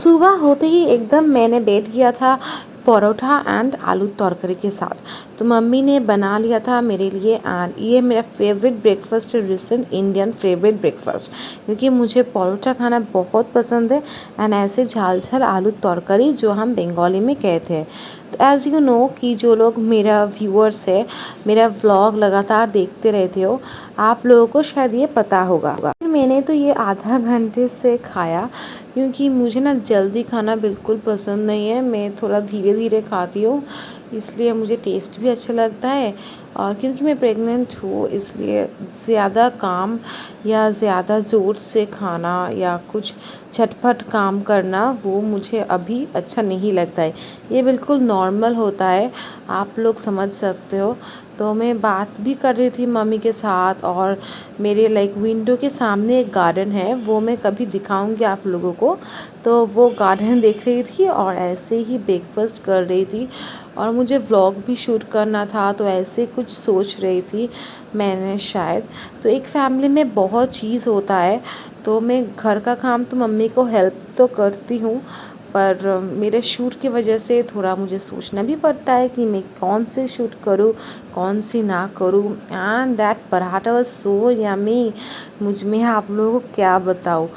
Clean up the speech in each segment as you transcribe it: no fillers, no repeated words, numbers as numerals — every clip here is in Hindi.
सुबह होते ही एकदम मैंने बैठ गया था परोठा एंड आलू तड़करी के साथ। तो मम्मी ने बना लिया था मेरे लिए एंड ये मेरा फेवरेट ब्रेकफास्ट है, रिसेंट इंडियन फेवरेट ब्रेकफास्ट, क्योंकि मुझे परोठा खाना बहुत पसंद है एंड ऐसे झाल झाल आलू तड़करी जो हम बंगाली में कहते हैं। तो एज़ यू नो कि जो लोग मेरा व्यूअर्स है, मेरा व्लॉग लगातार देखते रहते हो, आप लोगों को शायद ये पता होगा। फिर मैंने तो ये आधा घंटे से खाया, क्योंकि मुझे ना जल्दी खाना बिल्कुल पसंद नहीं है। मैं थोड़ा धीरे धीरे खाती हूँ, इसलिए मुझे टेस्ट भी अच्छा लगता है। और क्योंकि मैं प्रेग्नेंट हूँ, इसलिए ज़्यादा काम या ज़्यादा ज़ोर से खाना या कुछ झटपट काम करना वो मुझे अभी अच्छा नहीं लगता है। ये बिल्कुल नॉर्मल होता है, आप लोग समझ सकते हो। तो मैं बात भी कर रही थी मम्मी के साथ, और मेरे विंडो के सामने एक गार्डन है, वो मैं कभी दिखाऊंगी आप लोगों को। तो वो गार्डन देख रही थी और ऐसे ही ब्रेकफास्ट कर रही थी, और मुझे व्लॉग भी शूट करना था, तो ऐसे कुछ सोच रही थी मैंने शायद। तो एक फैमिली में बहुत चीज़ होता है, तो मैं घर का काम तो मम्मी को हेल्प तो करती हूँ, पर मेरे शूट की वजह से थोड़ा मुझे सोचना भी पड़ता है कि मैं कौन से शूट करूँ, कौन सी ना करूँ। And that paratha was so yummy. मुझ में आप लोगों को क्या बताऊँ।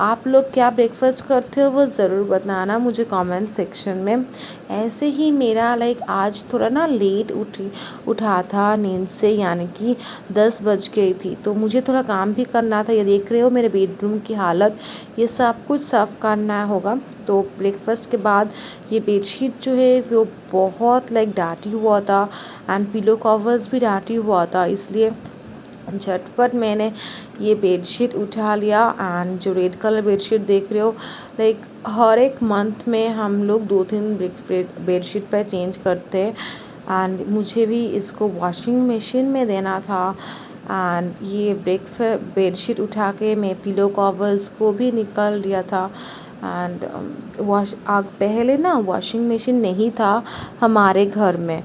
आप लोग क्या ब्रेकफास्ट करते हो वो ज़रूर बताना मुझे कमेंट सेक्शन में। ऐसे ही मेरा आज थोड़ा ना लेट उठा था नींद से, यानी कि 10 बज गई थी। तो मुझे थोड़ा काम भी करना था। ये देख रहे हो मेरे बेडरूम की हालत, ये सब कुछ साफ़ करना होगा। तो ब्रेकफास्ट के बाद ये बेडशीट जो है वो बहुत डाटी हुआ था, एंड पिलो कवर्स भी डाटी हुआ था, इसलिए झटपट मैंने ये बेडशीट उठा लिया। एंड जो रेड कलर बेडशीट देख रहे हो, हर एक मंथ में हम लोग 2-3 बेडशीट पर चेंज करते हैं, एंड मुझे भी इसको वॉशिंग मशीन में देना था। एंड ये बेडशीट उठा के मैं पिलो कवर्स को भी निकाल लिया था। एंड पहले ना वॉशिंग मशीन नहीं था हमारे घर में,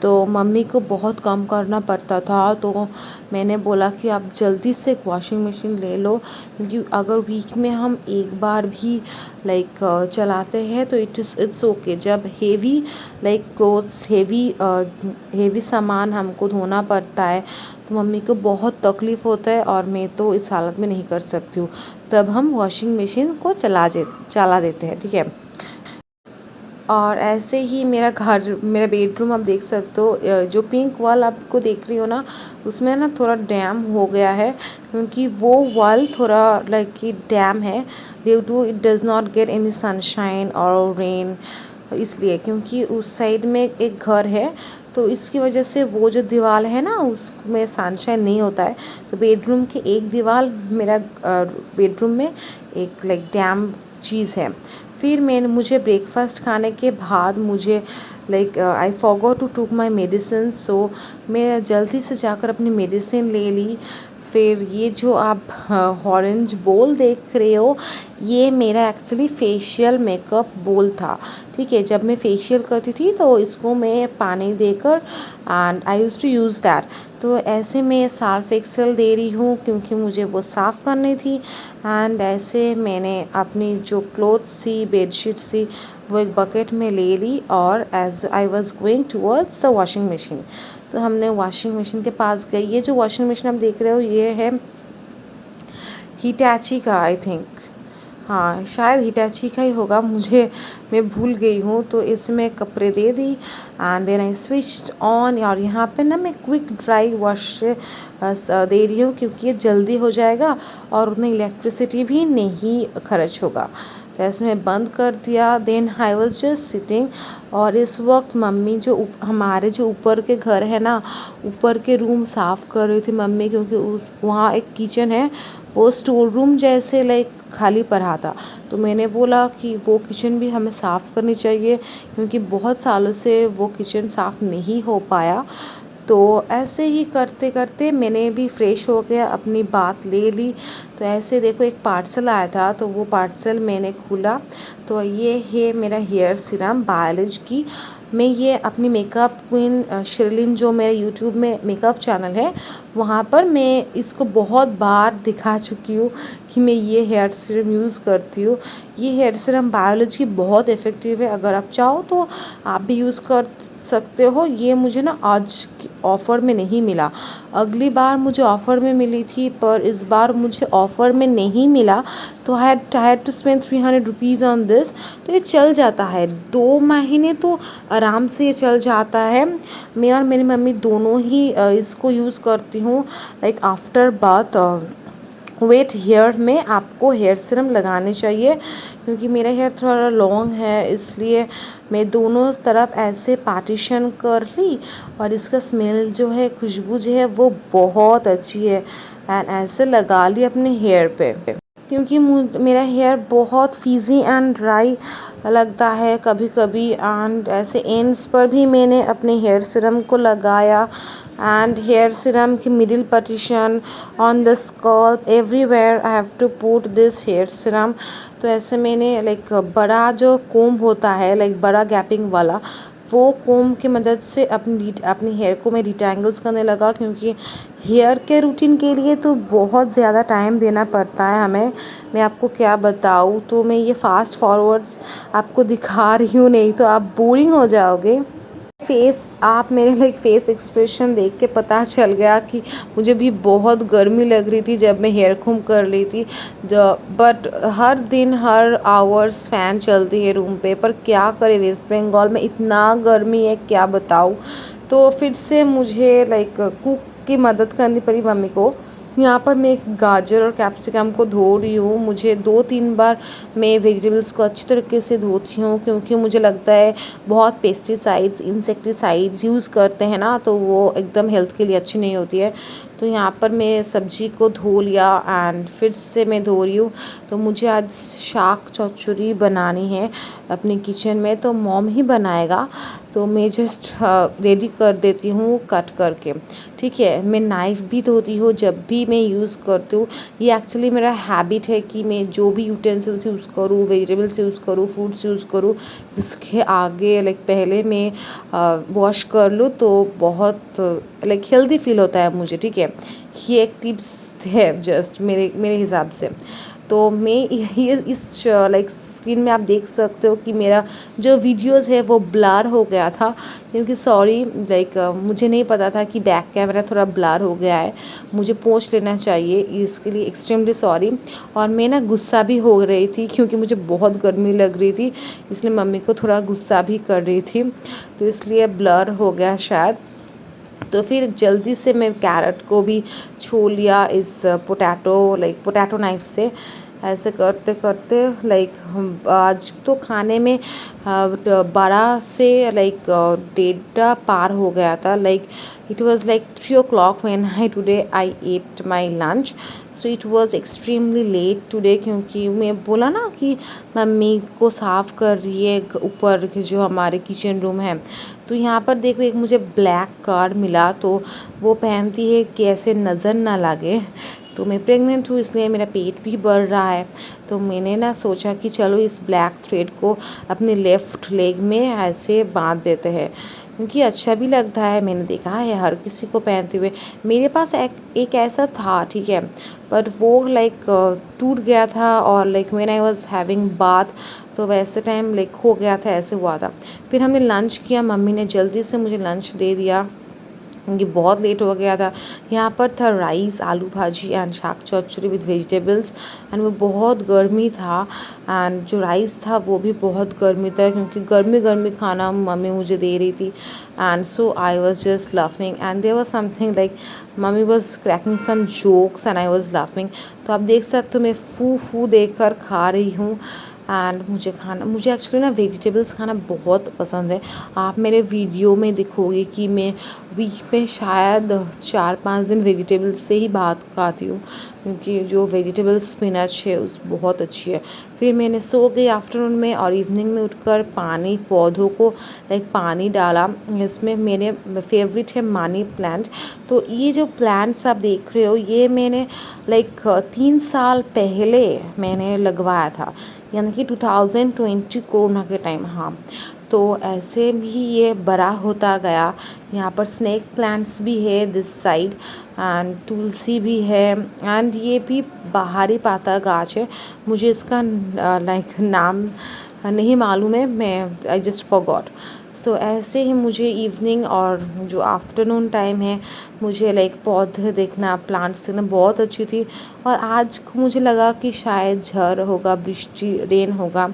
तो मम्मी को बहुत काम करना पड़ता था। तो मैंने बोला कि आप जल्दी से एक वॉशिंग मशीन ले लो, क्योंकि अगर वीक में हम एक बार भी चलाते हैं तो इट्स ओके। जब हेवी क्लोथ्स, हेवी सामान हमको धोना पड़ता है, तो मम्मी को बहुत तकलीफ़ होता है, और मैं तो इस हालत में नहीं कर सकती हूँ। तब हम वॉशिंग मशीन को चला देते हैं, ठीक है। और ऐसे ही मेरा बेडरूम आप देख सकते हो, जो पिंक वॉल आपको देख रही हो ना, उसमें ना थोड़ा डैम हो गया है, क्योंकि वो वॉल थोड़ा कि डैम है due to it does not get any sunshine और रेन। इसलिए क्योंकि उस साइड में एक घर है, तो इसकी वजह से वो जो दीवार है ना उसमें सनशाइन नहीं होता है। तो बेडरूम की एक दीवार मेरा बेडरूम में एक डैम चीज़ है। फिर मुझे ब्रेकफास्ट खाने के बाद मुझे आई फॉरगॉट टू टूक माई मेडिसिन, सो मैं जल्दी से जाकर अपनी मेडिसिन ले ली। फिर ये जो आप ऑरेंज बोल देख रहे हो, ये मेरा एक्चुअली फेशियल मेकअप बोल था, ठीक है। जब मैं फेशियल करती थी तो इसको मैं पानी देकर, and I used to use that. तो ऐसे मैं सर्फ एक्सेल दे रही हूँ, क्योंकि मुझे वो साफ़ करनी थी। एंड ऐसे मैंने अपनी जो क्लोथ्स थी, बेडशीट्स थी, वो एक बकेट में ले ली, और as I was going towards the washing machine, तो हमने वॉशिंग मशीन के पास गई। ये जो वॉशिंग मशीन आप देख रहे हो, ये है हिटैची का, आई थिंक, हाँ शायद हिटैची का ही होगा, मैं भूल गई हूँ। तो इसमें कपड़े दे दी, and then I switched on. और यहाँ पे ना मैं क्विक ड्राई वॉश दे रही हूँ, क्योंकि ये जल्दी हो जाएगा और उतना इलेक्ट्रिसिटी भी नहीं खर्च होगा। तो इसमें बंद कर दिया। Then I was just sitting, और इस वक्त मम्मी हमारे जो ऊपर के घर है ना, ऊपर के रूम साफ़ कर रही थी मम्मी, क्योंकि वहाँ एक किचन है, वो स्टोर रूम जैसे खाली पड़ा था। तो मैंने बोला कि वो किचन भी हमें साफ़ करनी चाहिए, क्योंकि बहुत सालों से वो किचन साफ़ नहीं हो पाया। तो ऐसे ही करते करते मैंने भी फ्रेश हो गया, अपनी बात ले ली। तो ऐसे देखो एक पार्सल आया था, तो वो पार्सल मैंने खोला, तो ये है मेरा हेयर सीरम बायोलॉजी की। मैं ये अपनी मेकअप क्वीन शिरलिन जो मेरे यूट्यूब में मेकअप चैनल है वहाँ पर मैं इसको बहुत बार दिखा चुकी हूँ कि मैं ये हेयर सीरम यूज़ करती हूँ। ये हेयर सीरम बायोलॉजी बहुत इफ़ेक्टिव है, अगर आप चाहो तो आप भी यूज़ कर सकते हो। ये मुझे ना आज ऑफ़र में नहीं मिला, अगली बार मुझे ऑफ़र में मिली थी पर इस बार मुझे ऑफ़र में नहीं मिला, तो I had to spend 300 rupees on this. तो ये चल जाता है 2 महीने तो आराम से ये चल जाता है। मैं और मेरी मम्मी दोनों ही इसको यूज़ करती हूँ। Like after bath wet hair में आपको हेयर सीरम लगाने चाहिए, क्योंकि मेरा हेयर थोड़ा लॉन्ग है इसलिए मैं दोनों तरफ ऐसे पार्टीशन कर ली, और इसका स्मेल जो है, खुशबू जो है वो बहुत अच्छी है। एंड ऐसे लगा ली अपने हेयर पे, क्योंकि मेरा हेयर बहुत फिज़ी एंड ड्राई लगता है कभी कभी, एंड ऐसे एंड्स पर भी मैंने अपने हेयर सीरम को लगाया। एंड हेयर सीरम की middle partition on the scalp everywhere I have to put this hair serum. तो ऐसे मैंने लाइक बड़ा जो कोम्ब होता है, लाइक बड़ा गैपिंग वाला, वो कोम की मदद से अपनी हेयर को मैं डिटेंगल्स करने लगा, क्योंकि हेयर के रूटीन के लिए तो बहुत ज़्यादा टाइम देना पड़ता है हमें। मैं आपको क्या बताऊँ, तो मैं ये फास्ट फॉरवर्ड्स आपको दिखा रही हूँ, नहीं तो आप बोरिंग हो जाओगे। आप मेरे लाइक फेस एक्सप्रेशन देख के पता चल गया कि मुझे भी बहुत गर्मी लग रही थी जब मैं हेयर कॉम कर ली थी। बट हर दिन हर आवर्स फ़ैन चलती है रूम पे, पर क्या करे, वेस्ट बंगाल में इतना गर्मी है क्या बताऊँ। तो फिर से मुझे लाइक कुक की मदद करनी पड़ी मम्मी को। यहाँ पर मैं एक गाजर और कैप्सिकम को धो रही हूँ। मुझे 2-3 बार मैं वेजिटेबल्स को अच्छी तरीके से धोती हूँ, क्योंकि मुझे लगता है बहुत पेस्टिसाइड्स इंसेक्टिसाइड्स यूज़ करते हैं ना, तो वो एकदम हेल्थ के लिए अच्छी नहीं होती है। तो यहाँ पर मैं सब्जी को धो लिया एंड फिर से मैं धो रही हूँ। तो मुझे आज शाक चौचुरी बनानी है अपने किचन में, तो मॉम ही बनाएगा, तो मैं जस्ट रेडी कर देती हूँ कट करके। ठीक है, मैं नाइफ़ भी धोती हूँ जब भी मैं यूज़ करती हूँ। ये एक्चुअली मेरा हैबिट है कि मैं जो भी यूटेंसिल्स यूज़ करूँ, वेजिटेबल्स यूज़ करूँ, फ्रूट्स यूज़ करूँ, उसके आगे लाइक पहले मैं वॉश कर लूँ, तो बहुत लाइक हेल्दी फील होता है मुझे। ठीक है, ये एक टिप्स है जस्ट मेरे हिसाब से। तो मैं ये इस लाइक स्क्रीन में आप देख सकते हो कि मेरा जो वीडियोस है वो ब्लर हो गया था, क्योंकि सॉरी लाइक मुझे नहीं पता था कि बैक कैमरा थोड़ा ब्लर हो गया है, मुझे पोंछ लेना चाहिए, इसके लिए एक्सट्रीमली सॉरी। और मैं ना गुस्सा भी हो रही थी क्योंकि मुझे बहुत गर्मी लग रही थी, इसलिए मम्मी को थोड़ा गुस्सा भी कर रही थी, तो इसलिए ब्लर हो गया शायद। तो फिर जल्दी से मैं कैरेट को भी छू लिया इस पोटैटो नाइफ से। ऐसे करते करते लाइक आज तो खाने में 12 से लाइक 1:30 पार हो गया था। Like it was like 3 o'clock when I ate my lunch. So it was extremely late today, क्योंकि मैं बोला ना कि मम्मी को साफ़ कर रही है ऊपर के जो हमारे किचन रूम है। तो यहाँ पर देखो एक मुझे ब्लैक कार मिला, तो वो पहनती है कि ऐसे नज़र ना लगे। तो मैं प्रेग्नेंट हूँ इसलिए मेरा पेट भी बढ़ रहा है, तो मैंने ना सोचा कि चलो इस ब्लैक थ्रेड को अपने लेफ़्ट लेग में ऐसे बांध देते हैं, क्योंकि अच्छा भी लगता है। मैंने देखा है हर किसी को पहनते हुए। मेरे पास एक ऐसा था, ठीक है, पर वो लाइक टूट गया था, और like when I was having bath, तो वैसे टाइम लाइक हो गया था, ऐसे हुआ था। फिर हमने लंच किया, मम्मी ने जल्दी से मुझे लंच दे दिया क्योंकि बहुत लेट हो गया था। यहाँ पर था राइस, आलू भाजी एंड शाक चौचुरी विद वेजिटेबल्स, एंड वो बहुत गर्मी था, एंड जो राइस था वो भी बहुत गर्मी था, क्योंकि गर्मी गर्मी खाना मम्मी मुझे दे रही थी। And so I was just laughing and there was something like mummy was cracking some jokes and I was laughing. तो आप देख सकते हो मैं फू फू देख कर खा रही हूँ। एंड मुझे एक्चुअली ना वेजिटेबल्स खाना बहुत पसंद है। आप मेरे वीडियो में दिखोगे कि मैं वीक में शायद 4-5 दिन वेजिटेबल्स से ही भात खाती हूँ, क्योंकि जो वेजिटेबल स्पिनच है उस बहुत अच्छी है। फिर मैंने सो गई आफ्टरनून में, और इवनिंग में उठकर पानी पौधों को लाइक पानी डाला। इसमें मेरे फेवरेट है मनी प्लांट। तो ये जो प्लांट्स आप देख रहे हो, ये मैंने लाइक 3 साल पहले मैंने लगवाया था, यानी कि 2020 कोरोना के टाइम। हाँ, तो ऐसे भी ये बड़ा होता गया। यहाँ पर स्नेक प्लांट्स भी है दिस साइड, एंड तुलसी भी है, एंड ये भी बाहरी पाता गाछ है। मुझे इसका लाइक नाम नहीं मालूम है, मैं आई जस्ट फॉरगॉट। सो ऐसे ही मुझे इवनिंग और जो आफ्टरनून टाइम है, मुझे लाइक पौधे देखना, प्लांट्स देखना बहुत अच्छी थी। और आज मुझे लगा कि शायद झड़ होगा, वृष्टि रेन होगा,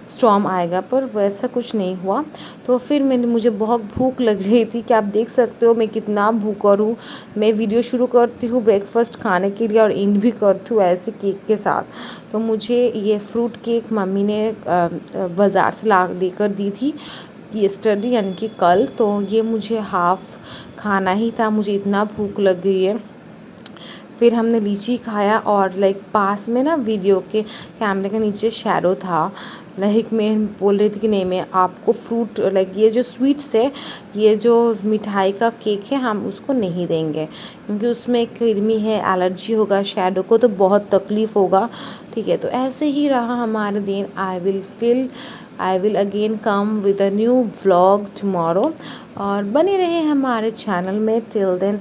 स्टॉर्म आएगा, पर वैसा कुछ नहीं हुआ। तो फिर मुझे बहुत भूख लग रही थी कि आप देख सकते हो मैं कितना भूखा हूँ। मैं वीडियो शुरू करती हूँ ब्रेकफास्ट खाने के लिए और एंड भी करती हूँ ऐसे केक के साथ। तो मुझे ये फ्रूट केक मम्मी ने बाज़ार से ला लेकर दी थी यस्टरडे, यानी कि कल। तो ये मुझे हाफ़ खाना ही था, मुझे इतना भूख लग गई है। फिर हमने लीची खाया, और लाइक पास में ना वीडियो के कैमरे के नीचे शैडो था। लाइक मैं बोल रही थी कि नहीं, मैं आपको फ्रूट लाइक ये जो स्वीट्स है, ये जो मिठाई का केक है, हम उसको नहीं देंगे क्योंकि उसमें एक कृमि है, एलर्जी होगा शैडो को, तो बहुत तकलीफ़ होगा। ठीक है, तो ऐसे ही रहा हमारे दिन। I will again come with a new vlog tomorrow, और बने रहे हमारे चैनल में। Till then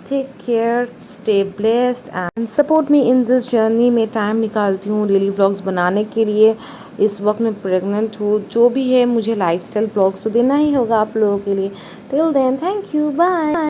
take care, stay blessed and support me in this journey. मैं टाइम निकालती हूँ डेली व्लॉग्स बनाने के लिए। इस वक्त मैं प्रेग्नेंट हूँ, जो भी है मुझे लाइफस्टाइल व्लॉग्स तो देना ही होगा आप लोगों के लिए। Till then thank you, bye.